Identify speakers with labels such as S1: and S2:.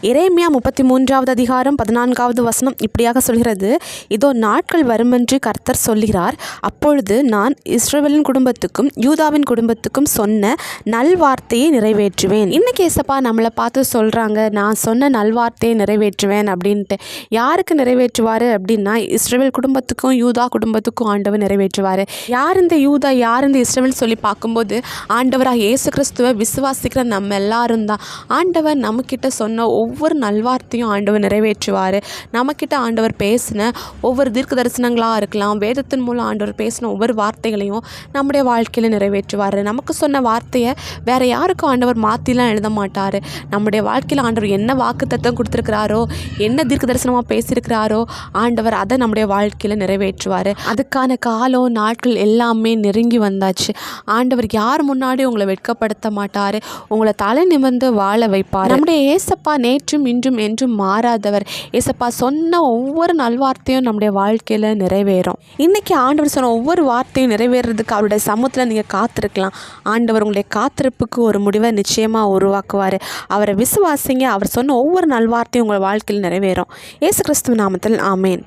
S1: எரேமியா 33வது அதிகாரம் 14வது வசனம் இப்படியாக சொல்கிறது, இதோ நாட்கள் வருமென்று கர்த்தர் சொல்கிறார், அப்பொழுது நான் இஸ்ரவேலின் குடும்பத்துக்கும் யூதாவின் குடும்பத்துக்கும் சொன்ன நல்வார்த்தையை நிறைவேற்றுவேன். இன்னைக்கு ஏசப்பா நம்மளை பார்த்து சொல்கிறாங்க, நான் சொன்ன நல்வார்த்தையை நிறைவேற்றுவேன் அப்படின்ட்டு. யாருக்கு நிறைவேற்றுவார் அப்படின்னா, இஸ்ரவேல் குடும்பத்துக்கும் யூதா குடும்பத்துக்கும் ஆண்டவர் நிறைவேற்றுவார். யார் இந்த யூதா, யார் இந்த இஸ்ரவேல் சொல்லி பார்க்கும்போது ஆண்டவராக இயேசு கிறிஸ்துவை விசுவாசிக்கிற நம்ம எல்லாரும் தான். ஆண்டவர் நம்மக்கிட்ட சொன்ன ஒவ்வொரு நல்வார்த்தையும் ஆண்டவர் நிறைவேற்றுவார். நம்மக்கிட்ட ஆண்டவர் பேசின ஒவ்வொரு தீர்க்க தரிசனங்களாக இருக்கலாம், வேதத்தின் மூலம் ஆண்டவர் பேசின ஒவ்வொரு வார்த்தைகளையும் நம்முடைய வாழ்க்கையில் நிறைவேற்றுவார். நமக்கு சொன்ன வார்த்தையை வேறு யாருக்கும் ஆண்டவர் மாற்றிலாம் எழுத மாட்டார். நம்முடைய வாழ்க்கையில் ஆண்டவர் என்ன வாக்குத்தத்தம் கொடுத்துருக்கிறாரோ, என்ன தீர்க்க தரிசனமாக பேசியிருக்கிறாரோ ஆண்டவர் அதை நம்முடைய வாழ்க்கையில் நிறைவேற்றுவார். அதுக்கான காலம் நாட்கள் எல்லாமே நெருங்கி வந்தாச்சு. ஆண்டவர் யார் முன்னாடி உங்களை வெட்கப்படுத்த மாட்டார், உங்களை தலை நிமிர்ந்து வாழ வைப்பார். நம்முடைய ஏசப்பா நேற்றும் இன்றும் என்றும் மாறாதவர். ஏசப்பா சொன்ன ஒவ்வொரு நல்வார்த்தையும் நம்முடைய வாழ்க்கையில் நிறைவேறும். இன்றைக்கி ஆண்டவர் சொன்ன ஒவ்வொரு வார்த்தையும் நிறைவேறதுக்கு அவருடைய சமூகத்தில் நீங்கள் காத்திருக்கலாம். ஆண்டவர் உங்களுடைய காத்திருப்புக்கு ஒரு முடிவை நிச்சயமாக உருவாக்குவார். அவரை விசுவாசிங்க. அவர் சொன்ன ஒவ்வொரு நல்வார்த்தையும் உங்கள் வாழ்க்கையில் நிறைவேறும். இயேசு கிறிஸ்துவின் நாமத்தில் ஆமேன்.